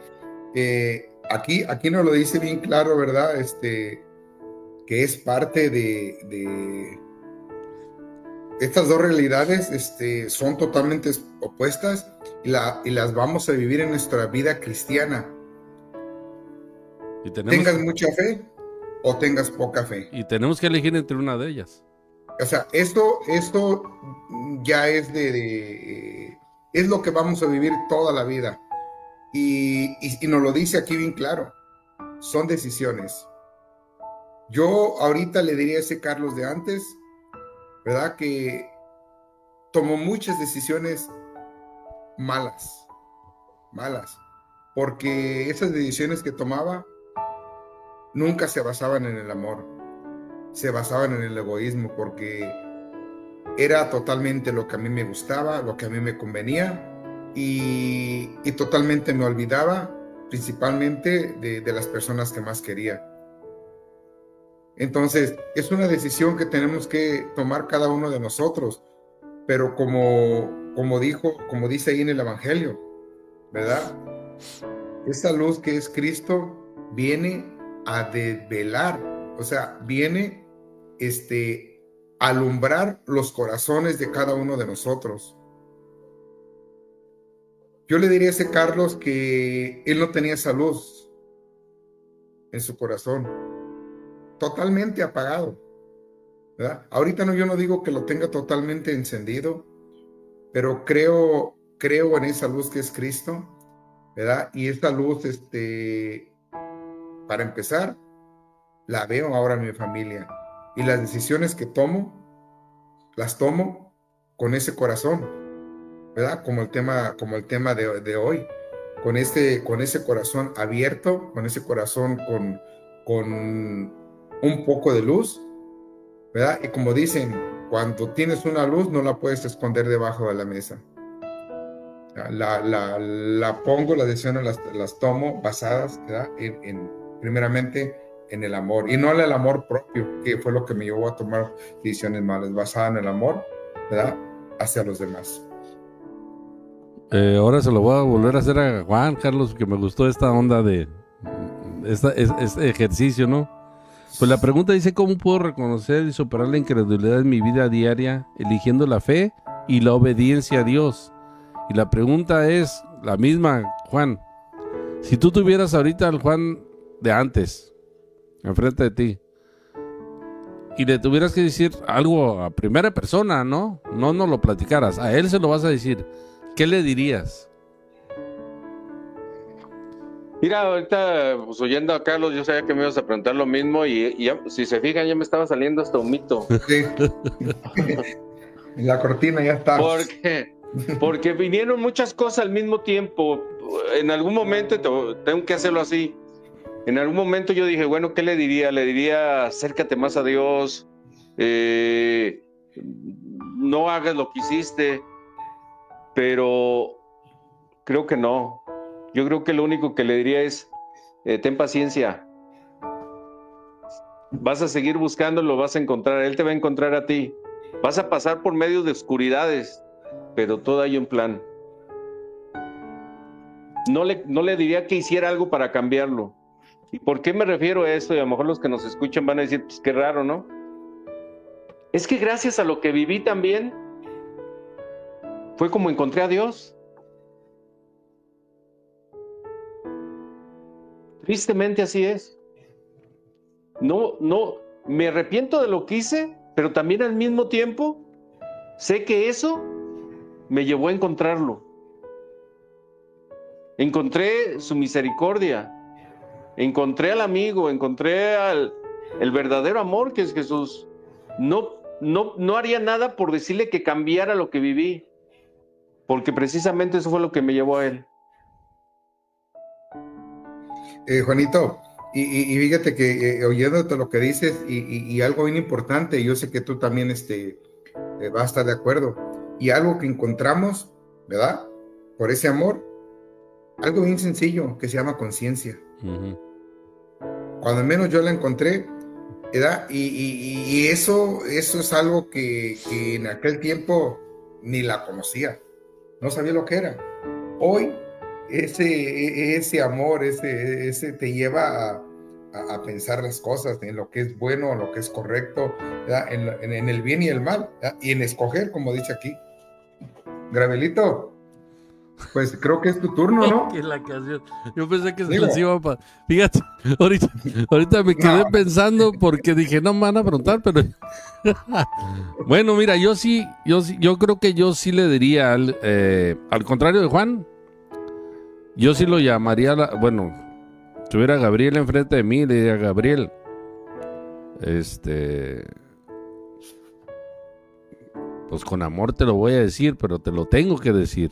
aquí nos lo dice bien claro, ¿verdad? Que es parte de estas dos realidades, son totalmente opuestas y las vamos a vivir en nuestra vida cristiana. Tengas mucha fe o tengas poca fe. Y tenemos que elegir entre una de ellas. O sea, esto ya es es lo que vamos a vivir toda la vida. Y nos lo dice aquí bien claro. Son decisiones. Yo ahorita le diría a ese Carlos de antes, ¿verdad? Que tomó muchas decisiones malas, porque esas decisiones que tomaba nunca se basaban en el amor, se basaban en el egoísmo, porque era totalmente lo que a mí me gustaba, lo que a mí me convenía, y totalmente me olvidaba principalmente de las personas que más quería. Entonces, es una decisión que tenemos que tomar cada uno de nosotros, pero como dice ahí en el Evangelio, ¿verdad? Esa luz que es Cristo viene a desvelar, o sea, viene a alumbrar los corazones de cada uno de nosotros. Yo le diría a ese Carlos que él no tenía esa luz en su corazón, totalmente apagado, ¿verdad? Ahorita yo no digo que lo tenga totalmente encendido, pero creo en esa luz que es Cristo, ¿verdad? Y esta luz, para empezar, la veo ahora en mi familia, y las decisiones que tomo, las tomo con ese corazón, ¿verdad? Como el tema de hoy, con ese corazón abierto, con ese corazón con un poco de luz, ¿verdad? Y como dicen, cuando tienes una luz no la puedes esconder debajo de la mesa. La pongo, las decisiones las tomo basadas, ¿verdad? Primeramente en el amor, y no en el amor propio, que fue lo que me llevó a tomar decisiones malas, basada en el amor, ¿verdad? Hacia los demás. Ahora se lo voy a volver a hacer a Juan, Carlos, que me gustó esta onda de este ejercicio, ¿no? Pues la pregunta dice: ¿cómo puedo reconocer y superar la incredulidad en mi vida diaria, eligiendo la fe y la obediencia a Dios? Y la pregunta es la misma, Juan. Si tú tuvieras ahorita al Juan de antes, enfrente de ti, y le tuvieras que decir algo a primera persona, ¿no? No nos lo platicaras, a él se lo vas a decir, ¿qué le dirías? Mira, ahorita, pues oyendo a Carlos, yo sabía que me ibas a preguntar lo mismo y ya, si se fijan, ya me estaba saliendo hasta un mito. Sí. La cortina ya está. Porque vinieron muchas cosas al mismo tiempo. En algún momento, tengo que hacerlo así. En algún momento yo dije, bueno, ¿qué le diría? Le diría, acércate más a Dios, no hagas lo que hiciste, pero creo que no. Yo creo que lo único que le diría es, ten paciencia. Vas a seguir buscando, lo vas a encontrar, Él te va a encontrar a ti. Vas a pasar por medios de oscuridades, pero todo hay un plan. No le diría que hiciera algo para cambiarlo. ¿Y por qué me refiero a esto? Y a lo mejor los que nos escuchan van a decir, pues qué raro, ¿no? Es que gracias a lo que viví también, fue como encontré a Dios. Tristemente así es. No, me arrepiento de lo que hice, pero también al mismo tiempo sé que eso me llevó a encontrarlo. Encontré su misericordia, encontré al amigo, encontré el verdadero amor que es Jesús. No haría nada por decirle que cambiara lo que viví, porque precisamente eso fue lo que me llevó a Él. Juanito, y fíjate que oyéndote lo que dices y algo bien importante, yo sé que tú también vas a estar de acuerdo, y algo que encontramos, ¿verdad? Por ese amor, algo bien sencillo que se llama conciencia. Uh-huh. Cuando menos yo la encontré, ¿verdad? Y eso es algo que en aquel tiempo ni la conocía, no sabía lo que era. Hoy ese amor, ese te lleva a pensar las cosas, en lo que es bueno, en lo que es correcto, en el bien y el mal, ¿verdad? Y en escoger, como dice aquí. Gravelito, pues creo que es tu turno, ¿no? Que la canción. Yo pensé que se les iba a... Fíjate, ahorita me quedé pensando porque dije, no me van a preguntar, pero... Bueno, mira, yo creo que yo sí le diría, al contrario de Juan, yo sí lo llamaría, bueno, si tuviera a Gabriel enfrente de mí, le diría, Gabriel, pues con amor te lo voy a decir, pero te lo tengo que decir.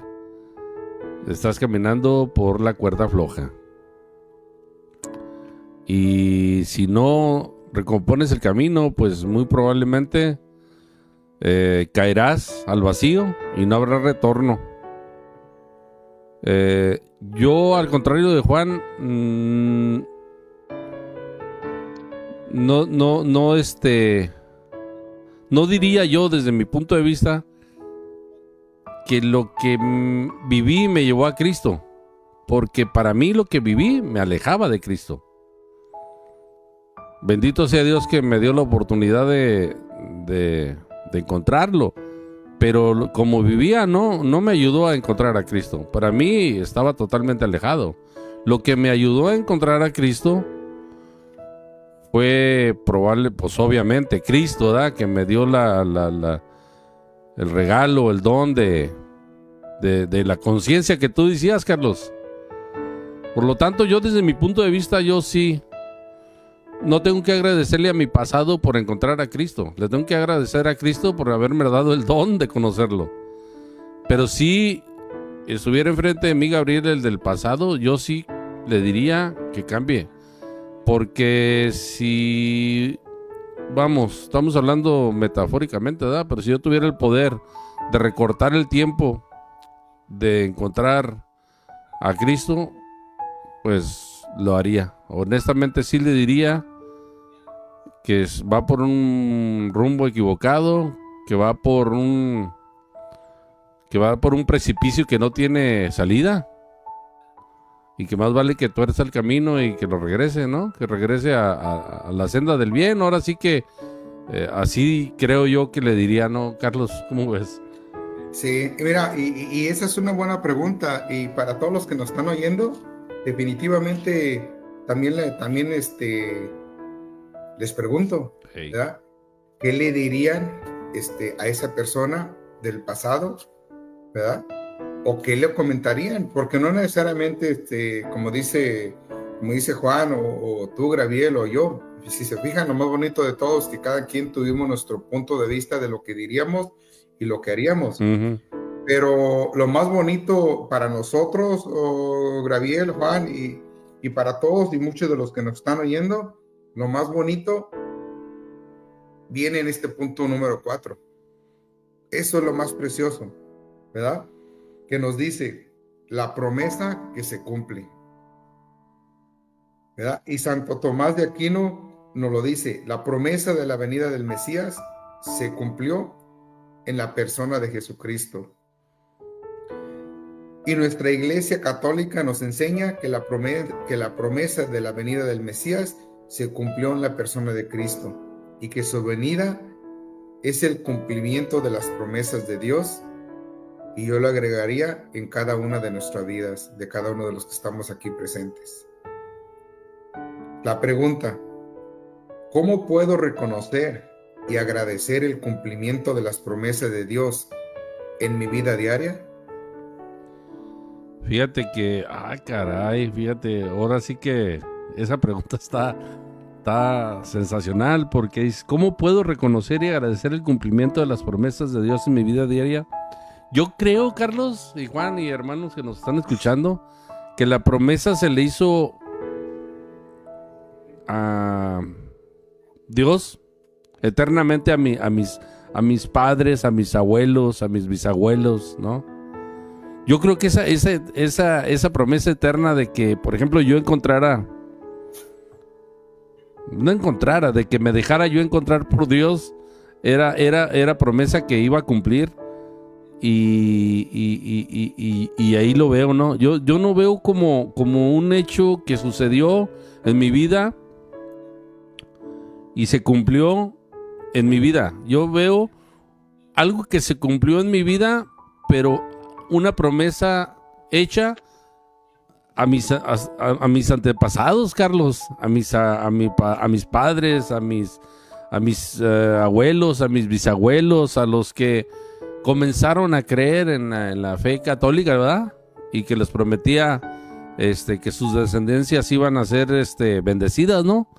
Estás caminando por la cuerda floja. Y si no recompones el camino, pues muy probablemente caerás al vacío y no habrá retorno. Yo, al contrario de Juan, no diría yo desde mi punto de vista que lo que viví me llevó a Cristo, porque para mí lo que viví me alejaba de Cristo. Bendito sea Dios que me dio la oportunidad de encontrarlo, pero como vivía no me ayudó a encontrar a Cristo. Para mí estaba totalmente alejado. Lo que me ayudó a encontrar a Cristo fue probable, pues obviamente Cristo, ¿verdad? Que me dio el regalo, el don de la conciencia que tú decías, Carlos. Por lo tanto, yo desde mi punto de vista, yo sí no tengo que agradecerle a mi pasado por encontrar a Cristo. Le tengo que agradecer a Cristo por haberme dado el don de conocerlo. Pero si estuviera enfrente de mí Gabriel, el del pasado, yo sí le diría que cambie. Porque si... Vamos, estamos hablando metafóricamente, ¿verdad? Pero si yo tuviera el poder de recortar el tiempo de encontrar a Cristo, pues lo haría. Honestamente sí le diría que va por un rumbo equivocado, que va por un precipicio que no tiene salida, y que más vale que tuerza el camino y que lo regrese, ¿no? Que regrese a la senda del bien. Ahora sí que así creo yo que le diría, ¿no, Carlos? ¿Cómo ves? Sí, mira, y esa es una buena pregunta, y para todos los que nos están oyendo, definitivamente también les pregunto, Hey. ¿verdad? ¿Qué le dirían a esa persona del pasado, ¿verdad? ¿O qué le comentarían? Porque no necesariamente, como dice Juan, o tú, Graviel, o yo, si se fijan, lo más bonito de todos es que cada quien tuvimos nuestro punto de vista de lo que diríamos y lo que haríamos. Uh-huh. Pero lo más bonito para nosotros, Graviel, Juan, y para todos y muchos de los que nos están oyendo, lo más bonito viene en este punto número 4. Eso es lo más precioso, ¿verdad? Que nos dice la promesa que se cumple, ¿verdad? Y Santo Tomás de Aquino nos lo dice, la promesa de la venida del Mesías se cumplió en la persona de Jesucristo. Y nuestra Iglesia Católica nos enseña que la promesa de la venida del Mesías se cumplió en la persona de Cristo, y que su venida es el cumplimiento de las promesas de Dios, y yo lo agregaría en cada una de nuestras vidas, de cada uno de los que estamos aquí presentes. La pregunta, ¿cómo puedo reconocer y agradecer el cumplimiento de las promesas de Dios en mi vida diaria? Fíjate que, caray, fíjate, ahora sí que esa pregunta está sensacional, porque dice, ¿cómo puedo reconocer y agradecer el cumplimiento de las promesas de Dios en mi vida diaria? Yo creo, Carlos y Juan y hermanos que nos están escuchando, que la promesa se le hizo a Dios eternamente a mis padres, a mis abuelos, a mis bisabuelos, ¿no? Yo creo que esa promesa eterna de que, por ejemplo, de que me dejara yo encontrar por Dios, era promesa que iba a cumplir, y ahí lo veo, ¿no? Yo no veo como un hecho que sucedió en mi vida y se cumplió en mi vida. Yo veo algo que se cumplió en mi vida, pero una promesa hecha a mis antepasados, Carlos, a mis padres, a mis abuelos, a mis bisabuelos, a los que comenzaron a creer en la fe católica, ¿verdad? Y que les prometía que sus descendencias iban a ser bendecidas, ¿no?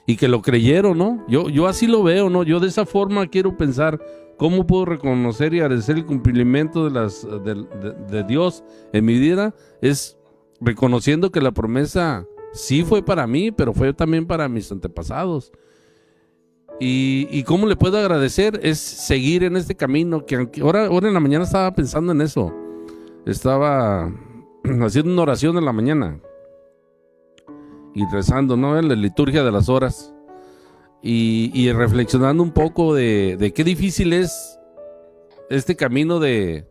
Y que lo creyeron, ¿no? Yo así lo veo, ¿no? Yo de esa forma quiero pensar. ¿Cómo puedo reconocer y agradecer el cumplimiento de Dios en mi vida? Es reconociendo que la promesa sí fue para mí, pero fue también para mis antepasados. ¿Y cómo le puedo agradecer? Es seguir en este camino, que ahora en la mañana estaba pensando en eso. Estaba haciendo una oración en la mañana y rezando, ¿no? En la liturgia de las horas. Y reflexionando un poco de qué difícil es este camino de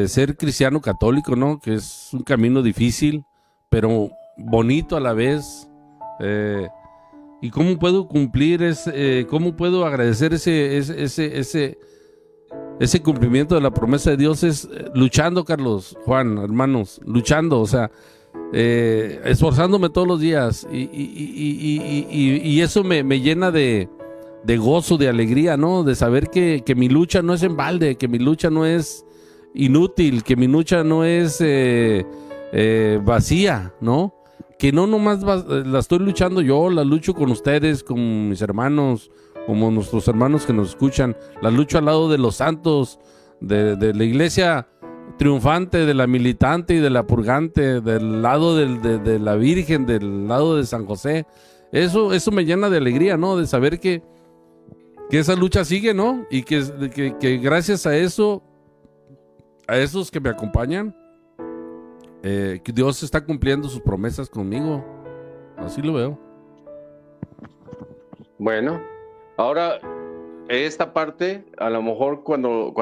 ser cristiano católico, ¿no? Que es un camino difícil, pero bonito a la vez. Y cómo puedo cumplir, cómo puedo agradecer ese cumplimiento de la promesa de Dios, es luchando, Carlos, Juan, hermanos, luchando, o sea, esforzándome todos los días, y eso me llena de gozo, de alegría, ¿no? De saber que mi lucha no es en balde, que mi lucha no es inútil, que mi lucha no es vacía, ¿no? Que no nomás la estoy luchando yo, la lucho con ustedes, con mis hermanos, como nuestros hermanos que nos escuchan, la lucho al lado de los santos, de la iglesia triunfante, de la militante y de la purgante, del lado de la Virgen, del lado de San José. Eso me llena de alegría, ¿no? De saber que esa lucha sigue, ¿no? Y que gracias a eso a esos que me acompañan, que Dios está cumpliendo sus promesas conmigo. Así lo veo. Bueno, ahora esta parte, a lo mejor cuando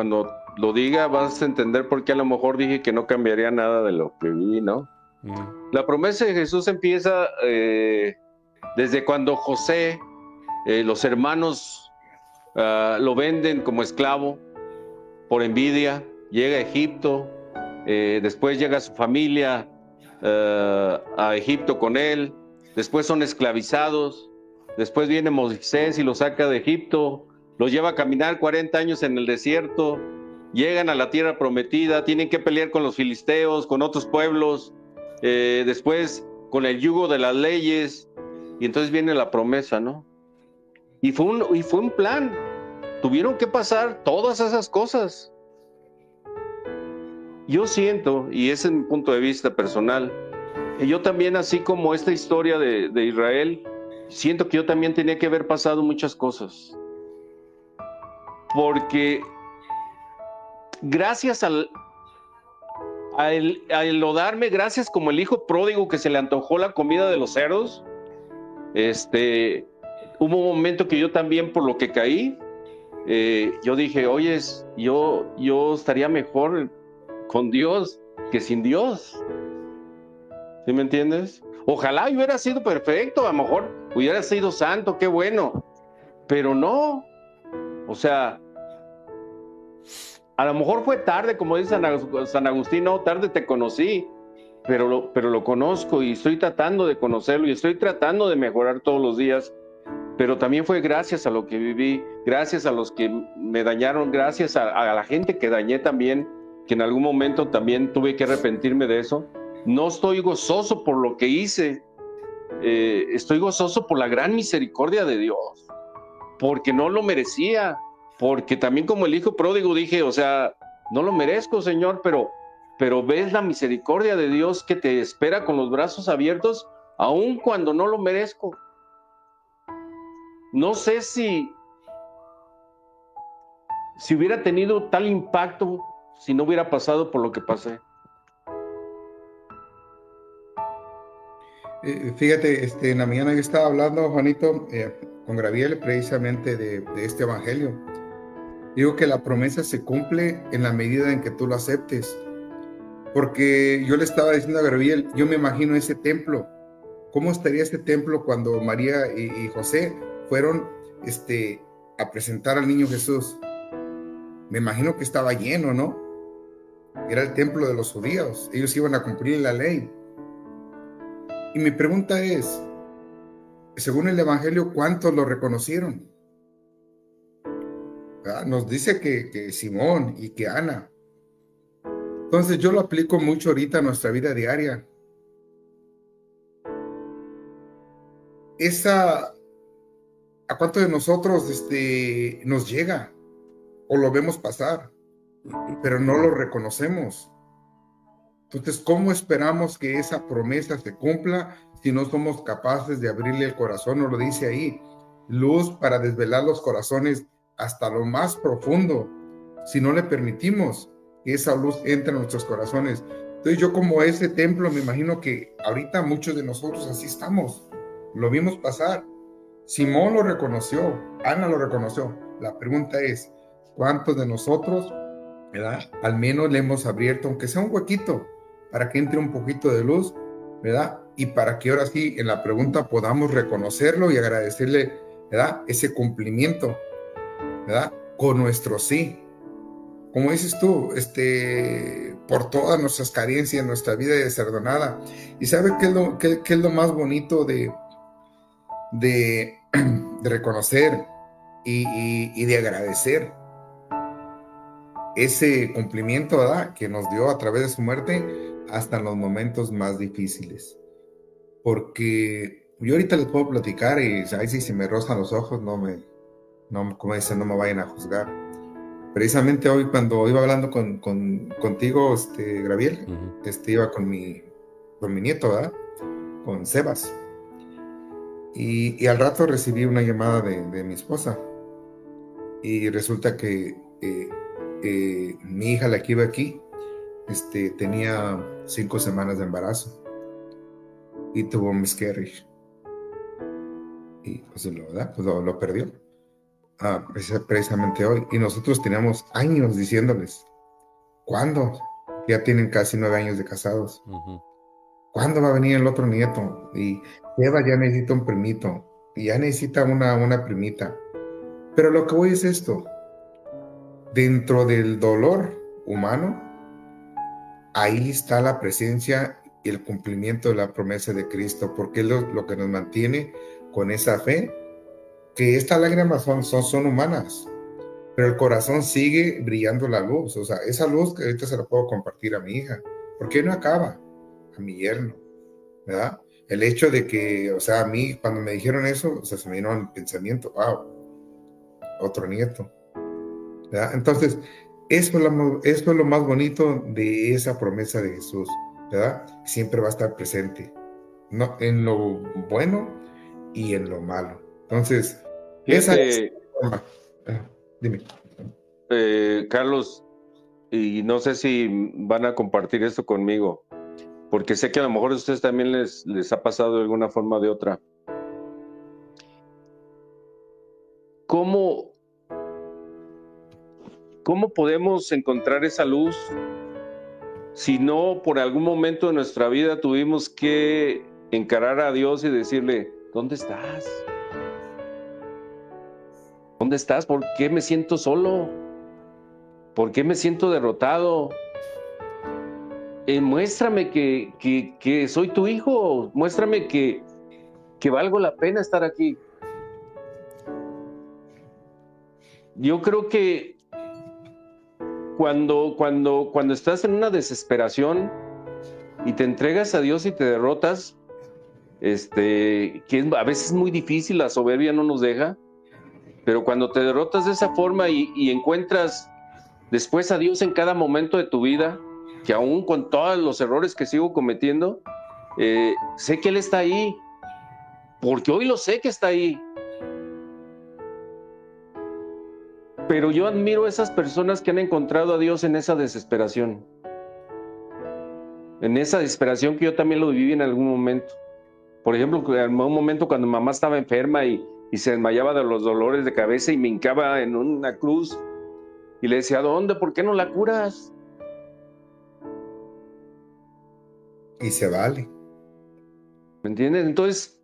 lo diga vas a entender por qué a lo mejor dije que no cambiaría nada de lo que vi, ¿no? La promesa de Jesús empieza desde cuando José, los hermanos lo venden como esclavo por envidia, llega a Egipto, después llega su familia a Egipto con él, después son esclavizados, después viene Moisés y los saca de Egipto, los lleva a caminar 40 años en el desierto, llegan a la tierra prometida, tienen que pelear con los filisteos, con otros pueblos, después con el yugo de las leyes, y entonces viene la promesa, ¿no? Y fue un plan, tuvieron que pasar todas esas cosas. Yo siento, y ese es mi punto de vista personal, que yo también, así como esta historia de Israel, siento que yo también tenía que haber pasado muchas cosas. Porque gracias al enlodarme, gracias como el hijo pródigo que se le antojó la comida de los cerdos, hubo un momento que yo también, por lo que caí, yo dije, oye, yo estaría mejor con Dios que sin Dios. ¿Sí me entiendes? Ojalá yo hubiera sido perfecto, a lo mejor hubiera sido santo, qué bueno, pero no. O sea, a lo mejor fue tarde, como dice San Agustín, no, tarde te conocí, pero lo conozco y estoy tratando de conocerlo y estoy tratando de mejorar todos los días, pero también fue gracias a lo que viví, gracias a los que me dañaron, gracias a la gente que dañé también, que en algún momento también tuve que arrepentirme de eso. No estoy gozoso por lo que hice, estoy gozoso por la gran misericordia de Dios, porque no lo merecía, porque también como el hijo pródigo dije, o sea, no lo merezco, Señor, pero ves la misericordia de Dios que te espera con los brazos abiertos, aun cuando no lo merezco. No sé si hubiera tenido tal impacto si no hubiera pasado por lo que pasé. Fíjate, en la mañana yo estaba hablando, Juanito, con Gabriel, precisamente de este evangelio. Digo que la promesa se cumple en la medida en que tú lo aceptes. Porque yo le estaba diciendo a Gabriel, yo me imagino ese templo. ¿Cómo estaría ese templo cuando María y José fueron a presentar al niño Jesús? Me imagino que estaba lleno, ¿no? Era el templo de los judíos. Ellos iban a cumplir la ley. Y mi pregunta es, según el evangelio, ¿cuántos lo reconocieron? ¿Verdad? Nos dice que Simón y que Ana. Entonces yo lo aplico mucho ahorita a nuestra vida diaria. ¿A cuántos de nosotros nos llega o lo vemos pasar, pero no lo reconocemos? Entonces, ¿cómo esperamos que esa promesa se cumpla si no somos capaces de abrirle el corazón? Nos lo dice ahí, luz para desvelar los corazones hasta lo más profundo, si no le permitimos que esa luz entre en nuestros corazones. Entonces yo, como ese templo, me imagino que ahorita muchos de nosotros así estamos, lo vimos pasar. Simón lo reconoció, Ana lo reconoció. La pregunta es, ¿cuántos de nosotros, verdad, al menos le hemos abierto, aunque sea un huequito, para que entre un poquito de luz, verdad? Y para que ahora sí, en la pregunta, podamos reconocerlo y agradecerle, verdad, ese cumplimiento, verdad, con nuestro sí. Como dices tú, por todas nuestras carencias, nuestra vida desordenada. ¿Y sabes qué es lo más bonito de reconocer y de agradecer? Ese cumplimiento, ¿verdad?, que nos dio a través de su muerte hasta en los momentos más difíciles. Porque yo ahorita les puedo platicar y ahí si se me rozan los ojos, como dicen, no me vayan a juzgar. Precisamente hoy, cuando iba hablando contigo, Gabriel, iba con mi nieto, ¿verdad?, con Sebas. Y al rato recibí una llamada de mi esposa. Y resulta que mi hija, la que iba aquí, tenía 5 semanas de embarazo y tuvo un miscarriage. Y pues, ¿verdad? Pues lo perdió. Precisamente hoy. Y nosotros teníamos años diciéndoles, ¿cuándo? Ya tienen casi 9 años de casados. Ujú. ¿Cuándo va a venir el otro nieto? Y Eva ya necesita un primito. Y ya necesita una primita. Pero lo que voy es esto. Dentro del dolor humano, ahí está la presencia y el cumplimiento de la promesa de Cristo, porque es lo que nos mantiene con esa fe, que estas lágrimas son humanas, pero el corazón sigue brillando la luz. O sea, esa luz que ahorita se la puedo compartir a mi hija, porque no acaba, a mi yerno, ¿verdad? El hecho de que, o sea, a mí cuando me dijeron eso, o sea, se me vino el pensamiento, wow, otro nieto, ¿verdad? Entonces, eso es lo más bonito de esa promesa de Jesús, ¿verdad? Siempre va a estar presente, ¿no? En lo bueno y en lo malo. Entonces, esa es Fíjate, la forma. Dime. Carlos, y no sé si van a compartir esto conmigo, porque sé que a lo mejor a ustedes también les ha pasado de alguna forma o de otra. ¿Cómo podemos encontrar esa luz si no por algún momento de nuestra vida tuvimos que encarar a Dios y decirle, ¿dónde estás? ¿Dónde estás? ¿Por qué me siento solo? ¿Por qué me siento derrotado? Muéstrame que soy tu hijo, muéstrame que valgo la pena estar aquí. Yo creo que cuando estás en una desesperación y te entregas a Dios y te derrotas, que a veces es muy difícil, la soberbia no nos deja, pero cuando te derrotas de esa forma y encuentras después a Dios en cada momento de tu vida, que aún con todos los errores que sigo cometiendo, sé que Él está ahí, porque hoy lo sé que está ahí. Pero yo admiro a esas personas que han encontrado a Dios en esa desesperación. En esa desesperación que yo también lo viví en algún momento. Por ejemplo, en un momento cuando mamá estaba enferma y se desmayaba de los dolores de cabeza y me hincaba en una cruz y le decía, ¿dónde? ¿Por qué no la curas? Y se vale. ¿Me entiendes? Entonces,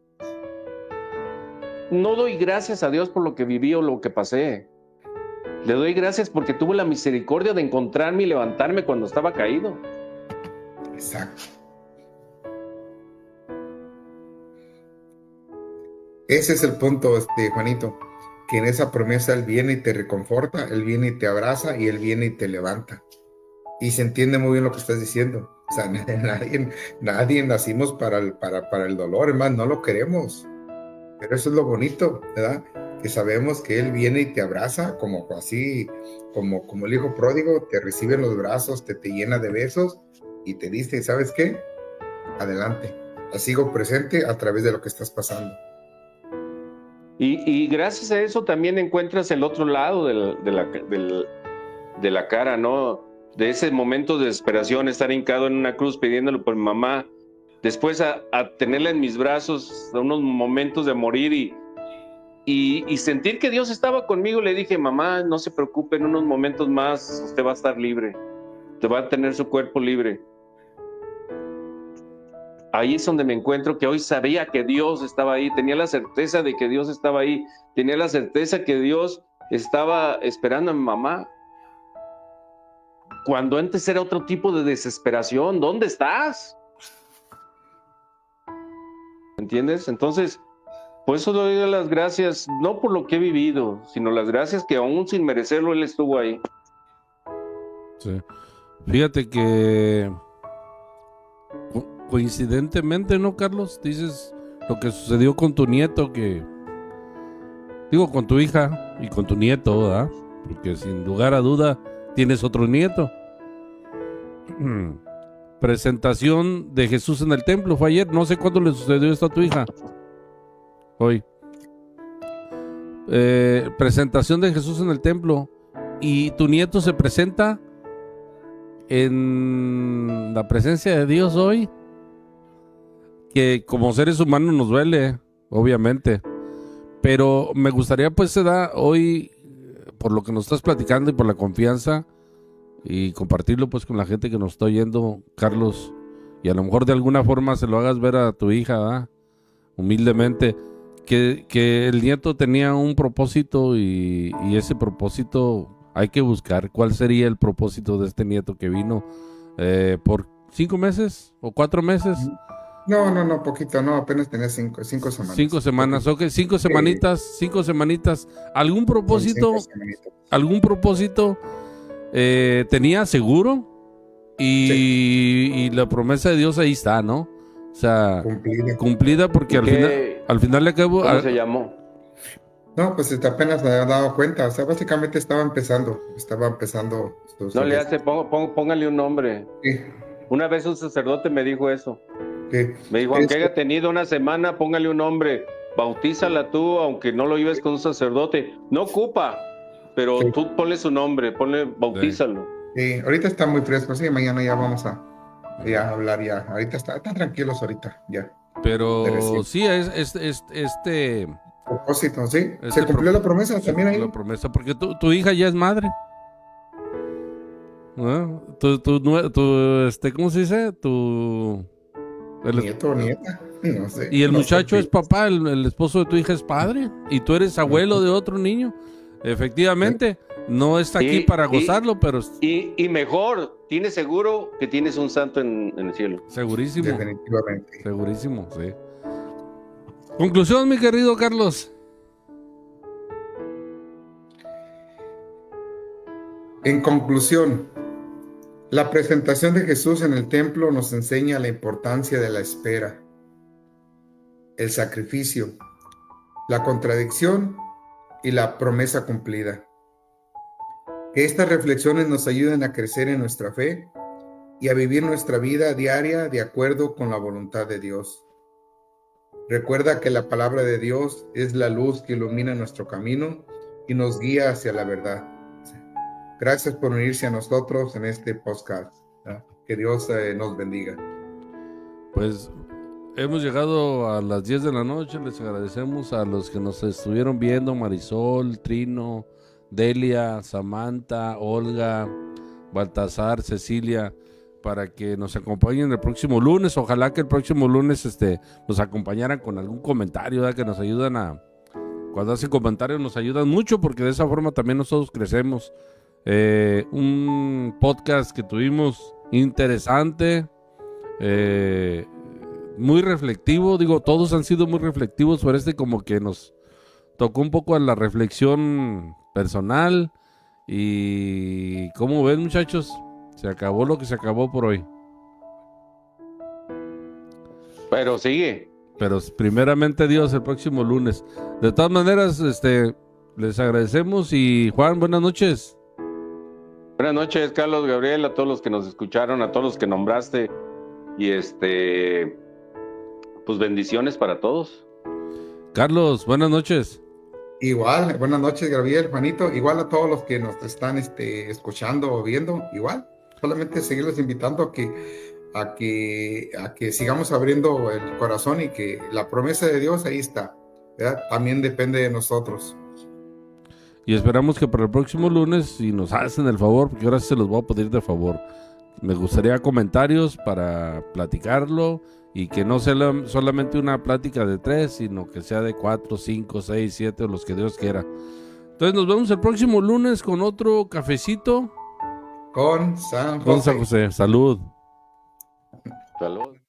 no doy gracias a Dios por lo que viví o lo que pasé. Le doy gracias porque tuvo la misericordia de encontrarme y levantarme cuando estaba caído. Exacto. Ese es el punto, Juanito, que en esa promesa Él viene y te reconforta, Él viene y te abraza y Él viene y te levanta. Y se entiende muy bien lo que estás diciendo. O sea, nadie nacimos para el dolor, hermano, no lo queremos. Pero eso es lo bonito, ¿verdad? Que sabemos que Él viene y te abraza, como así, como el hijo pródigo, te recibe en los brazos, te llena de besos y te dice, ¿sabes qué? Adelante, sigo presente a través de lo que estás pasando. Y gracias a eso también encuentras el otro lado de la cara, ¿no? De ese momento de desesperación, estar hincado en una cruz pidiéndole por mi mamá, después a tenerla en mis brazos, a unos momentos de morir y sentir que Dios estaba conmigo. Le dije, mamá, no se preocupe, en unos momentos más usted va a estar libre, usted va a tener su cuerpo libre. Ahí es donde me encuentro, que hoy sabía que Dios estaba ahí, tenía la certeza de que Dios estaba ahí, tenía la certeza que Dios estaba esperando a mi mamá. Cuando antes era otro tipo de desesperación, ¿dónde estás? ¿Entiendes? Entonces, por eso le doy las gracias, no por lo que he vivido, sino las gracias que aún sin merecerlo Él estuvo ahí. Sí. Fíjate que coincidentemente, ¿no, Carlos? Dices lo que sucedió con tu nieto, con tu hija y con tu nieto, ¿verdad? Porque sin lugar a duda tienes otro nieto. Presentación de Jesús en el templo, fue ayer, no sé cuándo le sucedió esto a tu hija. Hoy. Presentación de Jesús en el templo y tu nieto se presenta en la presencia de Dios hoy, que como seres humanos nos duele, obviamente, pero me gustaría pues se da hoy, por lo que nos estás platicando y por la confianza, y compartirlo pues con la gente que nos está oyendo, Carlos, y a lo mejor de alguna forma se lo hagas ver a tu hija, ¿verdad? Humildemente, que el nieto tenía un propósito y ese propósito hay que buscar cuál sería el propósito de este nieto que vino por 5 meses o 4 meses. No, poquito, no, apenas tenía 5 semanas. 5 semanas, ok, 5 semanitas, 5 semanitas. ¿Algún propósito? ¿Algún propósito tenía seguro? Y la promesa de Dios ahí está, ¿no? O sea, cumplida porque al final le acabó. ¿Cómo se llamó? No, pues apenas me había dado cuenta, o sea, básicamente estaba empezando. No le hace, póngale un nombre. Sí. Una vez un sacerdote me dijo eso. Sí. Me dijo, aunque haya tenido una semana, póngale un nombre, bautízala tú, aunque no lo lleves con un sacerdote. No ocupa, pero Sí. tú ponle su nombre, bautízalo. Sí, ahorita está muy fresco, sí, mañana ya vamos a hablar ya. Ahorita están tranquilos ahorita, ya. Pero sí, Propósito, sí. Se cumplió la promesa también ahí. La promesa, porque tu hija ya es madre. ¿No? ¿Cómo se dice? Nieto o nieta, no sé. Y el no muchacho sé. es papá, el esposo de tu hija es padre, y tú eres abuelo de otro niño. Efectivamente, no está aquí para gozarlo, pero... Y mejor, tienes seguro que tienes un santo en el cielo. Segurísimo. Definitivamente. Segurísimo, sí. Conclusión, mi querido Carlos. En conclusión, la presentación de Jesús en el templo nos enseña la importancia de la espera, el sacrificio, la contradicción y la promesa cumplida. Que estas reflexiones nos ayuden a crecer en nuestra fe y a vivir nuestra vida diaria de acuerdo con la voluntad de Dios. Recuerda que la palabra de Dios es la luz que ilumina nuestro camino y nos guía hacia la verdad. Gracias por unirse a nosotros en este podcast. Que Dios nos bendiga. Pues hemos llegado a las 10 de la noche. Les agradecemos a los que nos estuvieron viendo: Marisol, Trino, Delia, Samantha, Olga, Baltasar, Cecilia, para que nos acompañen el próximo lunes. Ojalá que el próximo lunes nos acompañaran con algún comentario, ¿verdad? Que nos ayudan cuando hacen comentarios nos ayudan mucho, porque de esa forma también nosotros crecemos. Un podcast que tuvimos interesante, muy reflectivo, todos han sido muy reflectivos, pero como que nos tocó un poco a la reflexión personal. Y ¿cómo ven, muchachos? Se acabó lo que se acabó por hoy. Pero sigue. Pero primeramente Dios, el próximo lunes. De todas maneras, les agradecemos. Y Juan, buenas noches. Buenas noches, Carlos, Gabriel, a todos los que nos escucharon, a todos los que nombraste. Y pues bendiciones para todos. Carlos, buenas noches. Igual, buenas noches, Gabriel, Juanito. Igual a todos los que nos están escuchando o viendo, igual. Solamente seguirles invitando a que sigamos abriendo el corazón y que la promesa de Dios ahí está, ¿verdad? También depende de nosotros. Y esperamos que para el próximo lunes, si nos hacen el favor, porque ahora sí se los voy a pedir de favor, me gustaría comentarios para platicarlo y que no sea solamente una plática de 3, sino que sea de 4, 5, 6, 7, o los que Dios quiera. Entonces nos vemos el próximo lunes con otro cafecito Con San José. con San José. Salud. Salud.